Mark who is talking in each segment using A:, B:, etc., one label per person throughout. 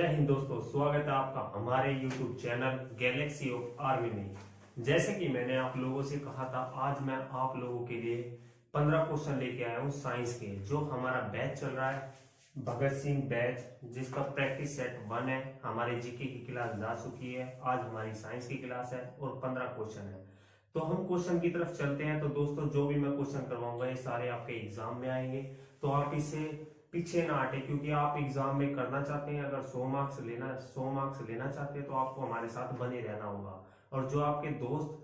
A: जय हिंद दोस्तों, स्वागत है आपका हमारे YouTube channel Galaxy of army में। जैसे कि मैंने आप लोगों से कहा था, आज मैं आप लोगों के लिए 15 क्वेश्चन लेके आया हूँ साइंस के। जो हमारा बैच चल रहा है भगत सिंह बैच, जिसका प्रैक्टिस सेट 1 है, हमारे जीके की क्लास जा चुकी है। आज हमारी साइंस की क्लास है और 15 क्वेश्चन है। तो हम क्वेश्चन की तरफ चलते हैं। तो दोस्तों, जो भी मैं क्वेश्चन करवाऊंगा ये सारे आपके एग्जाम में आएंगे, तो आप इससे पीछे ना हटे, क्योंकि आप एग्जाम में करना चाहते हैं। अगर 100 मार्क्स लेना चाहते हैं तो आपको हमारे साथ बने रहना होगा। और जो आपके दोस्त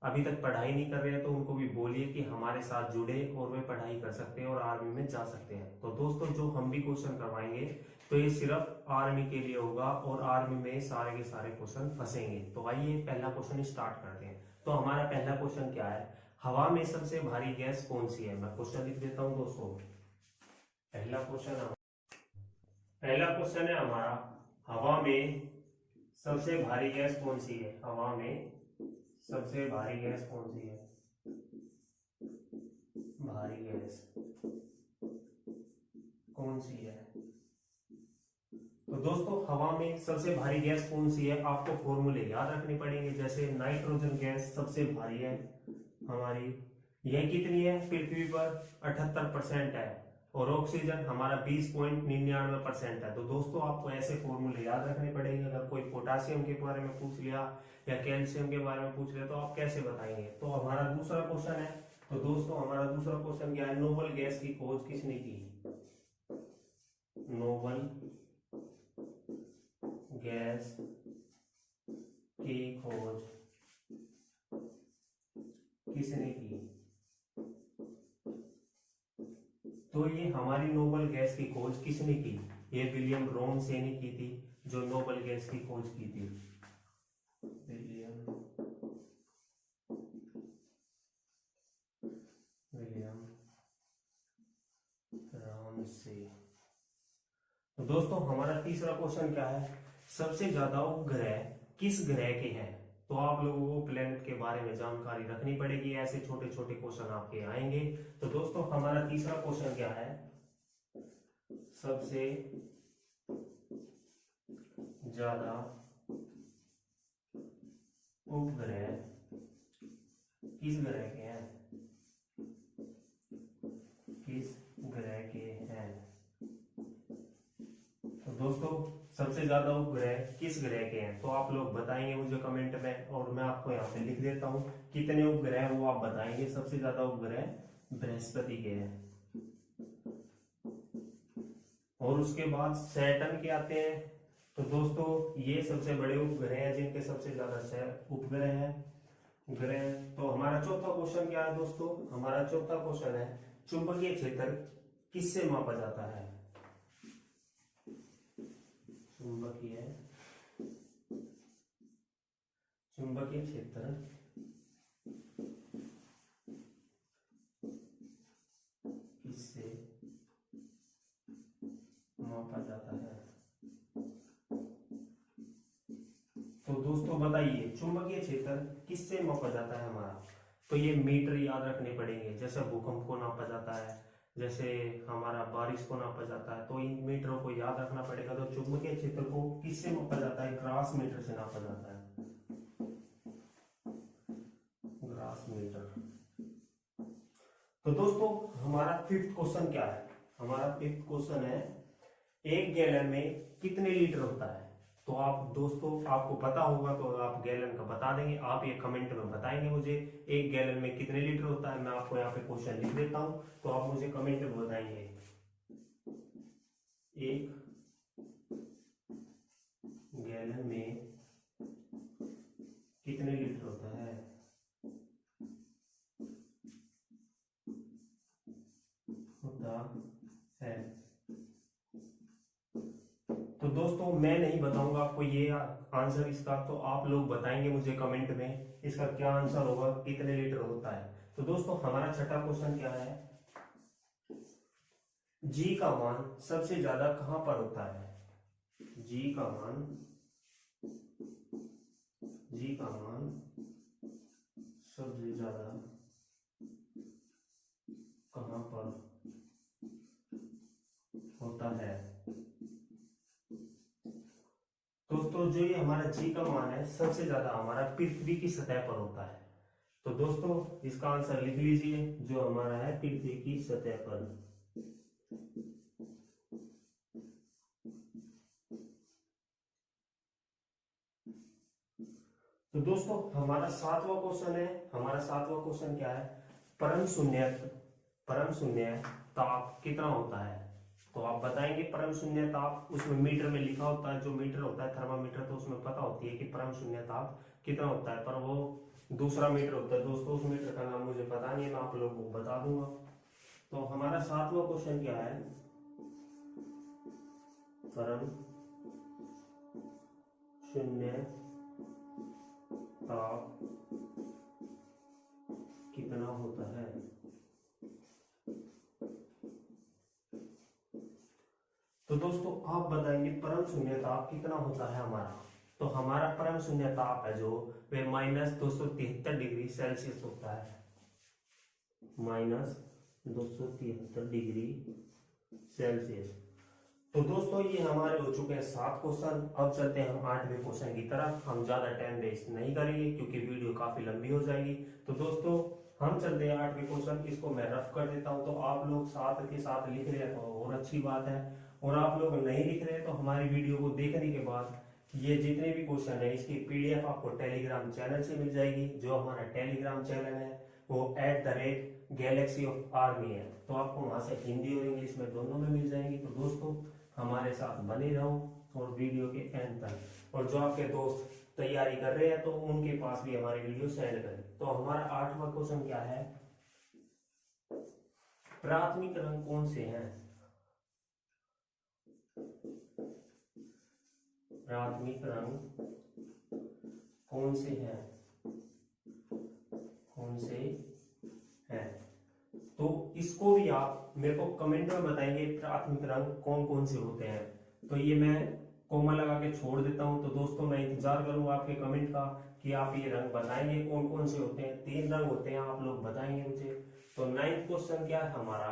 A: अभी तक पढ़ाई नहीं कर रहे हैं, तो उनको भी बोलिए कि हमारे साथ जुड़े और वे पढ़ाई कर सकते हैं और आर्मी में जा सकते हैं। तो दोस्तों, जो हम भी क्वेश्चन करवाएंगे तो ये सिर्फ आर्मी के लिए होगा और आर्मी में सारे के सारे क्वेश्चन फंसेंगे। तो आइए पहला क्वेश्चन स्टार्ट करते हैं। तो हमारा पहला क्वेश्चन क्या है, हवा में सबसे भारी गैस कौन सी है। मैं क्वेश्चन लिख देता हूं दोस्तों। पहला क्वेश्चन है हमारा, हवा में सबसे भारी गैस कौन सी है। हवा में सबसे भारी गैस कौन सी है। भारी गैस कौन सी है। तो दोस्तों, हवा में सबसे भारी गैस कौन सी है, आपको फॉर्मूले याद रखने पड़ेंगे। जैसे नाइट्रोजन गैस सबसे भारी है हमारी, यह कितनी है पृथ्वी पर 78% है, और ऑक्सीजन हमारा 20.99% है। तो दोस्तों, आपको ऐसे फॉर्मूले याद रखने पड़ेंगे। अगर कोई पोटासियम के बारे में पूछ लिया या कैल्शियम के बारे में पूछ लिया तो आप कैसे बताएंगे। तो हमारा दूसरा क्वेश्चन है, तो दोस्तों हमारा दूसरा क्वेश्चन क्या है, नोबल गैस की खोज किसने की। नोबल गैस की खोज किसने की। तो ये हमारी नोबल गैस की खोज किसने की, ये विलियम रॉमसे ने की थी, जो नोबल गैस की खोज की थी। विलियम रॉमसे। तो दोस्तों, हमारा तीसरा क्वेश्चन क्या है, सबसे ज्यादा उपग्रह किस ग्रह के हैं। तो आप लोगों को प्लेनेट के बारे में जानकारी रखनी पड़ेगी, ऐसे छोटे छोटे क्वेश्चन आपके आएंगे। तो दोस्तों, हमारा तीसरा क्वेश्चन क्या है, सबसे ज्यादा उपग्रह किस ग्रह के हैं। किस ग्रह के हैं। तो दोस्तों, सबसे ज्यादा उपग्रह किस ग्रह के हैं, तो आप लोग बताएंगे मुझे कमेंट में, और मैं आपको यहाँ पे लिख देता हूं कितने उपग्रह वो आप बताएंगे। सबसे ज्यादा उपग्रह बृहस्पति के हैं, और उसके बाद सैटर्न के आते हैं। तो दोस्तों, ये सबसे बड़े उपग्रह हैं जिनके सबसे ज्यादा उपग्रह हैं ग्रह। तो हमारा चौथा क्वेश्चन क्या है दोस्तों, हमारा चौथा क्वेश्चन है, चुंबकीय क्षेत्र किससे मापा जाता है। चुंबकीय क्षेत्र किससे मापा जाता है। तो दोस्तों बताइए, चुंबकीय क्षेत्र किससे मापा जाता है हमारा। तो ये मीटर याद रखने पड़ेंगे। जैसे भूकंप को नापा जाता है, जैसे हमारा बारिश को नापा जाता है, तो इन मीटरों को याद रखना पड़ेगा। तो चुंबकीय क्षेत्र को किससे मापा जाता है, ग्रास मीटर से नापा जाता है। Gross metre. तो दोस्तों, हमारा फिफ्थ क्वेश्चन क्या है, हमारा फिफ्थ क्वेश्चन है, एक गैलन में कितने लीटर होता है। तो आप दोस्तों, आपको पता होगा तो आप गैलन का बता देंगे, आप ये कमेंट में बताएंगे मुझे एक गैलन में कितने लीटर होता है। मैं आपको यहाँ पे क्वेश्चन लिख देता हूं, तो आप मुझे कमेंट में बताएंगे एक गैलन में कितने लीटर होता है। होता है। तो दोस्तों, मैं नहीं बताऊंगा आपको ये आंसर इसका, तो आप लोग बताएंगे मुझे कमेंट में इसका क्या आंसर होगा, कितने लीटर होता है। तो दोस्तों, हमारा छठा क्वेश्चन क्या है, जी का मान सबसे ज्यादा कहां पर होता है। जी का मान सबसे ज्यादा कहां पर होता है। दोस्तों जो ये हमारा जी का मान है सबसे ज्यादा हमारा पृथ्वी की सतह पर होता है। तो दोस्तों इसका आंसर लिख लीजिए, जो हमारा है पृथ्वी की सतह पर। तो दोस्तों हमारा सातवां क्वेश्चन है, हमारा सातवां क्वेश्चन क्या है, परम शून्य ताप कितना होता है। तो आप बताएंगे परम शून्य ताप, उसमें मीटर में लिखा होता है, जो मीटर होता है थर्मामीटर, तो उसमें पता होती है कि परम शून्य ताप कितना होता है, पर वो दूसरा मीटर होता है। दोस्तों उस मीटर का नाम मुझे पता नहीं है, मैं आप लोगों को बता दूंगा। तो हमारा सातवां क्वेश्चन क्या है, परम शून्य ताप कितना होता है। तो दोस्तों आप बताएंगे परम शून्य ताप कितना होता है हमारा। तो हमारा परम शून्य ताप है जो वे -273 डिग्री सेल्सियस होता है, -273 डिग्री सेल्सियस। तो दोस्तों ये हमारे हो चुके हैं 7 क्वेश्चन। अब चलते हैं हम 8वें क्वेश्चन की तरफ। हम ज्यादा टाइम वेस्ट नहीं करेंगे क्योंकि वीडियो काफी लंबी हो जाएगी। तो दोस्तों हम चलते हैं 8वें क्वेश्चन। इसको मैं रफ कर देता हूं, तो आप लोग साथ के साथ लिख रहे हैं तो और अच्छी बात है, और आप लोग नहीं लिख रहे तो हमारी वीडियो को देखने के बाद ये जितने भी क्वेश्चन है इसकी पीडीएफ आपको टेलीग्राम चैनल से मिल जाएगी। जो हमारा टेलीग्राम चैनल है वो @Galaxy of Army है, तो आपको वहां से हिंदी और इंग्लिश में दोनों में मिल जाएंगी। तो दोस्तों हमारे साथ बने रहो और वीडियो के एंड तक, और जो आपके दोस्त तैयारी कर रहे हैं तो उनके पास भी हमारी वीडियो सेंड करें। तो हमारा 8वां क्वेश्चन क्या है, प्राथमिक रंग कौन से हैं। प्राथमिक रंग कौन से हैं, कौन से हैं। तो इसको भी आप मेरे को कमेंट में बताएंगे प्राथमिक रंग कौन कौन से होते हैं। तो ये मैं कोमा लगा के छोड़ देता हूं। तो दोस्तों मैं इंतजार करूंगा आपके कमेंट का कि आप ये रंग बताएंगे कौन कौन से होते हैं। 3 रंग होते हैं, आप लोग बताएंगे मुझे। तो 9th क्वेश्चन क्या है हमारा,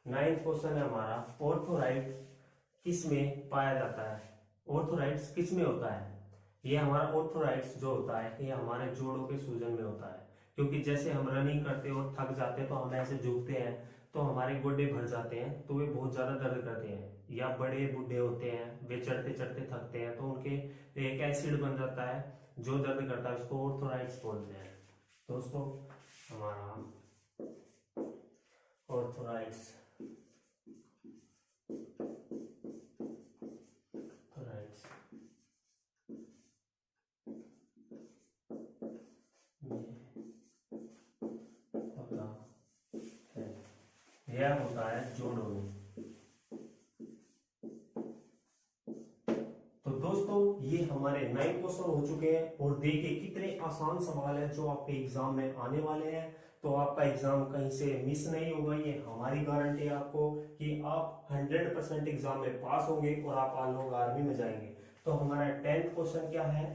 A: 9th क्वेश्चन है हमारा, ऑर्थोराइट किस में पाया जाता है। ऑर्थोराइट्स किस में होता है। ये हमारा ऑर्थोराइट्स जो होता है ये हमारे जोड़ों के सूजन में होता है, क्योंकि जैसे हम रनिंग करते हैं और थक जाते हैं तो हम ऐसे झुकते हैं तो हमारे गोडे भर जाते हैं, तो वे बहुत ज्यादा दर्द करते हैं। या बड़े बूढ़े होते हैं, वे चढ़ते चढ़ते थकते हैं तो उनके एक एसिड बन जाता है जो दर्द करता है, उसको ऑर्थोराइट्स बोलते हैं। दोस्तों हमारा ऑर्थोराइट्स, ऑर्थोराइट्स यह होता है जोड़ों में। तो दोस्तों ये हमारे 9 क्वेश्चन हो चुके हैं, और देखिए कितने आसान सवाल है जो आपके एग्जाम में आने वाले हैं। तो आपका एग्जाम कहीं से मिस नहीं होगा, ये हमारी गारंटी है आपको कि आप 100% एग्जाम में पास होंगे और आप लोग आर्मी में जाएंगे। तो हमारा 10th क्वेश्चन क्या है,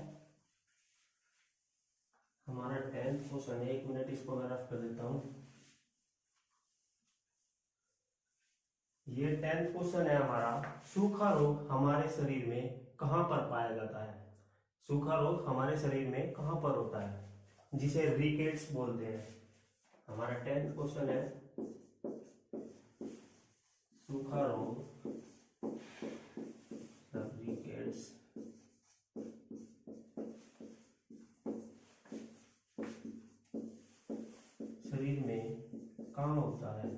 A: हमारा 10th क्वेश्चन है, 1 मिनट इसको मैं रफ कर देता हूं। ये 10th क्वेश्चन है हमारा, सूखा रोग हमारे शरीर में कहां पर पाया जाता है। सूखा रोग हमारे शरीर में कहां पर होता है, जिसे रिकेट्स बोलते हैं। हमारा 10th क्वेश्चन है, सूखा रोग रिकेट्स शरीर में कहां होता है।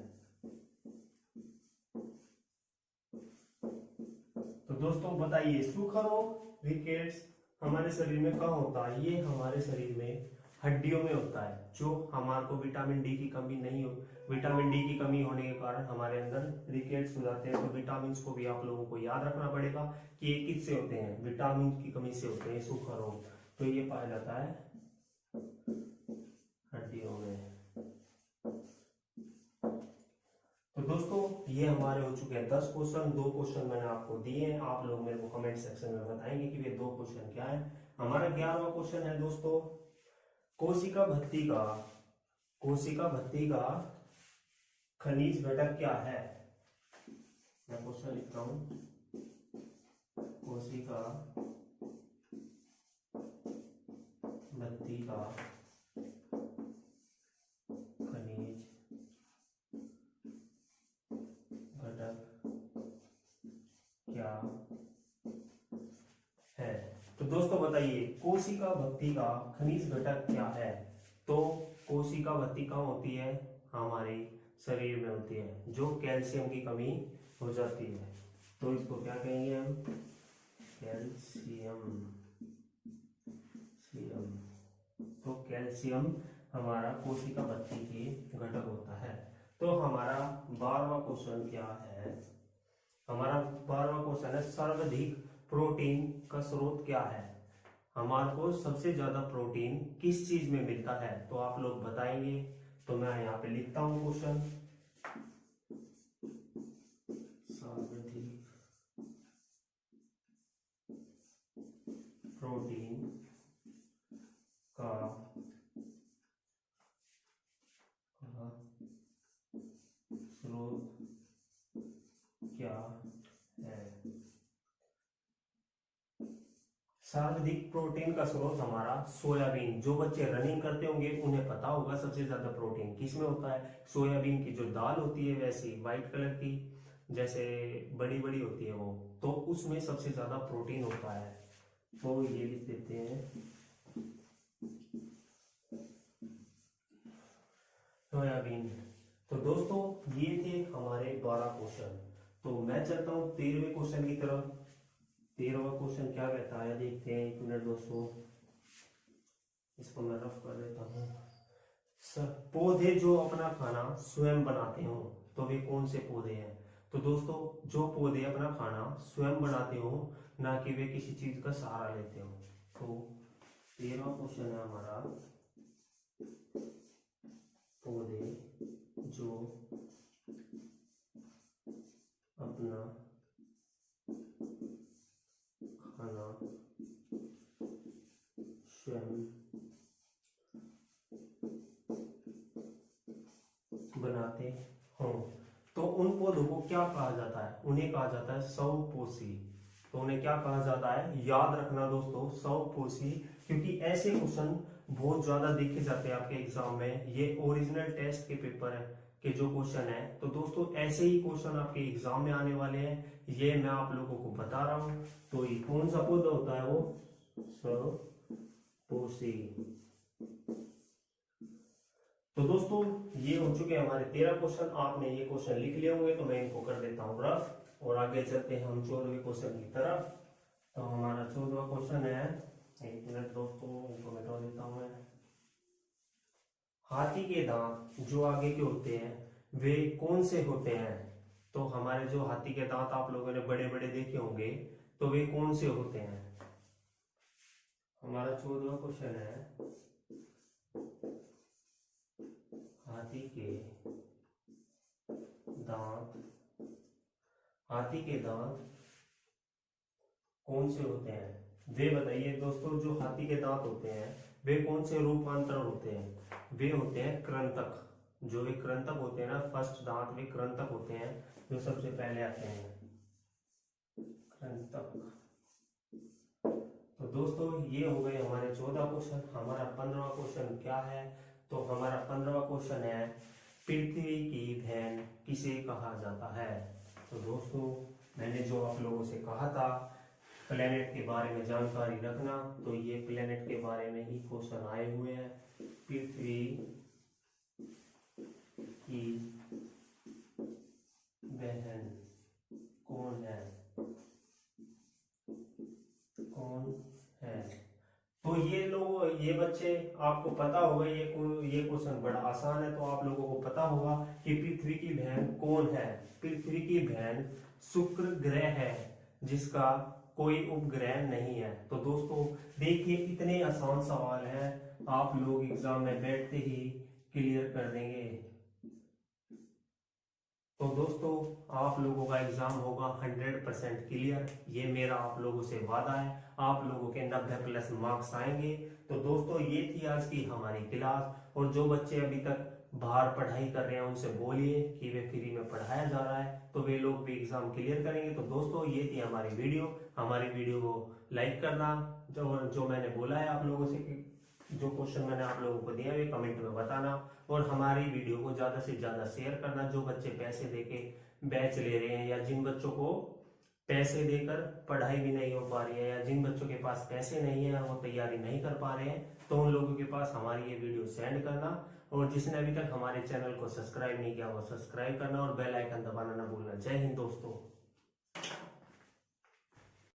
A: तो दोस्तों बताइए सूखा रोग रिकेट्स हमारे शरीर में कहाँ होता है। ये हमारे शरीर में हड्डियों में होता है, जो हमारे को विटामिन डी की कमी नहीं हो, विटामिन डी की कमी होने के कारण हमारे अंदर रिकेट्स हो जाते हैं। तो विटामिन को भी आप लोगों को याद रखना पड़ेगा कि ये किससे होते हैं, विटामिन की कमी से होते हैं सूखा रोग। तो ये पाया जाता है हड्डियों में। तो दोस्तों ये हमारे हो चुके हैं 10 क्वेश्चन। 2 क्वेश्चन मैंने आपको दिए हैं, आप लोग मेरे को कमेंट सेक्शन में बताएंगे कि वे 2 क्वेश्चन क्या है। हमारा 11वां क्वेश्चन है दोस्तों, कोशिका भत्ती का खनिज घटक क्या है। मैं क्वेश्चन लिखता हूं, कोशिका तो दोस्तों बताइए, कोशिका भत्ती का खनिज घटक क्या है? तो कोशिका भत्ती कहाँ होती है? हमारे शरीर में होती है, जो कैल्शियम की कमी हो जाती है। तो इसको क्या कहेंगे हम? कैल्शियम। सीयम। तो कैल्शियम हमारा कोशिका भत्ती की घटक होता है। तो हमारा 12वां क्वेश्चन क्या है? हमारा 12वां क्वेश्चन है, सर्वाधिक प्रोटीन का स्रोत क्या है? हमारे को सबसे ज्यादा प्रोटीन किस चीज में मिलता है? तो आप लोग बताएंगे। तो मैं यहाँ पे लिखता हूं क्वेश्चन। सर्वाधिक प्रोटीन का स्रोत क्या है? सर्वाधिक प्रोटीन का स्रोत हमारा सोयाबीन। जो बच्चे रनिंग करते होंगे उन्हें पता होगा सबसे ज्यादा प्रोटीन किस में होता है। सोयाबीन की जो दाल होती है वैसी व्हाइट कलर की, जैसे बड़ी बड़ी होती है वो, तो उसमें सबसे ज्यादा प्रोटीन होता है। तो ये लिख देते हैं सोयाबीन। तो दोस्तों ये थे हमारे 12 क्वेश्चन। तो मैं चलता हूँ 13वें क्वेश्चन की तरफ। 13वां क्वेश्चन क्या कहता है देखते हैं। एक मिनट दोस्तों, इसको मैं रफ कर देता हूँ। पौधे जो अपना खाना स्वयं बनाते हो, तो वे कौन से पौधे हैं? तो दोस्तों जो पौधे अपना खाना स्वयं बनाते हो, ना कि वे किसी चीज का सहारा लेते हो। तो 13वां क्वेश्चन है हमारा, पौधे जो अपना खाना स्वयं बनाते हो, तो उन पौधों को क्या कहा जाता है? उन्हें कहा जाता है स्वपोषी। तो उन्हें क्या कहा जाता है? याद रखना दोस्तों, स्वपोषी। क्योंकि ऐसे क्वेश्चन बहुत ज्यादा देखे जाते हैं आपके एग्जाम में। ये ओरिजिनल टेस्ट के पेपर है के जो क्वेश्चन है। तो दोस्तों ऐसे ही क्वेश्चन आपके एग्जाम में आने वाले हैं, ये मैं आप लोगों को बता रहा हूं। तो ये कौन सा पौधा होता है? वो स्वपोषी। तो दोस्तों ये हो चुके हमारे 13 क्वेश्चन। आपने ये क्वेश्चन लिख लिए होंगे, तो मैं इनको कर देता हूँ रफ और आगे चलते हैं हम 14वें क्वेश्चन की तरफ। तो हमारा 14वां क्वेश्चन है, एक मिनट दोस्तों इनको मिटा देता हूँ मैं। हाथी के दांत जो आगे के होते हैं वे कौन से होते हैं? तो हमारे जो हाथी के दांत आप लोगों ने बड़े बड़े देखे होंगे, तो वे कौन से होते हैं? हमारा 14वां क्वेश्चन है, हाथी के दांत कौन से होते हैं? वे बताइए दोस्तों। जो हाथी के दांत होते हैं वे कौन से रूपांतर होते हैं? वे होते हैं कृंतक। जो वे कृंतक होते हैं ना, फर्स्ट दांत वे कृंतक होते हैं, जो सबसे पहले आते हैं कृंतक। तो दोस्तों ये हो गए हमारे 14 क्वेश्चन। हमारा 15वां क्वेश्चन क्या है? तो हमारा 15वां क्वेश्चन है, पृथ्वी की बहन किसे कहा जाता है? तो दोस्तों मैंने जो आप लोगों से कहा था प्लेनेट के बारे में जानकारी रखना, तो ये प्लेनेट के बारे में ही क्वेश्चन आए हुए हैं। पृथ्वी की बहन कौन है? तो ये लोग, ये बच्चे आपको पता होगा, ये क्वेश्चन बड़ा आसान है। तो आप लोगों को पता होगा कि पृथ्वी की बहन कौन है। पृथ्वी की बहन शुक्र ग्रह है, जिसका कोई उपग्रह नहीं है। तो दोस्तों देखिए इतने आसान सवाल हैं, आप लोग एग्जाम में बैठते ही क्लियर कर देंगे। तो दोस्तों आप लोगों का एग्जाम होगा 100% क्लियर, ये मेरा आप लोगों से वादा है। आप लोगों के 90+ मार्क्स आएंगे। तो दोस्तों ये थी आज की हमारी क्लास। और जो बच्चे अभी तक बाहर पढ़ाई कर रहे हैं उनसे बोलिए कि वे फ्री में पढ़ाया जा रहा है, तो वे लोग भी एग्जाम क्लियर करेंगे। तो दोस्तों ये थी हमारी वीडियो। हमारी वीडियो को लाइक करना, जो मैंने बोला है आप लोगों से कि जो क्वेश्चन मैंने आप लोगों को दिया वे कमेंट में बताना, और हमारी वीडियो को ज्यादा से ज्यादा शेयर करना। जो बच्चे पैसे देके बैच ले रहे हैं या जिन बच्चों को पैसे देकर पढ़ाई भी नहीं हो पा रही है, या जिन बच्चों के पास पैसे नहीं है वो तैयारी नहीं कर पा रहे हैं, तो उन लोगों के पास हमारी ये वीडियो सेंड करना। और जिसने अभी तक हमारे चैनल को सब्सक्राइब नहीं किया वो सब्सक्राइब करना और बेल आइकन दबाना ना भूलना। जय हिंद दोस्तों।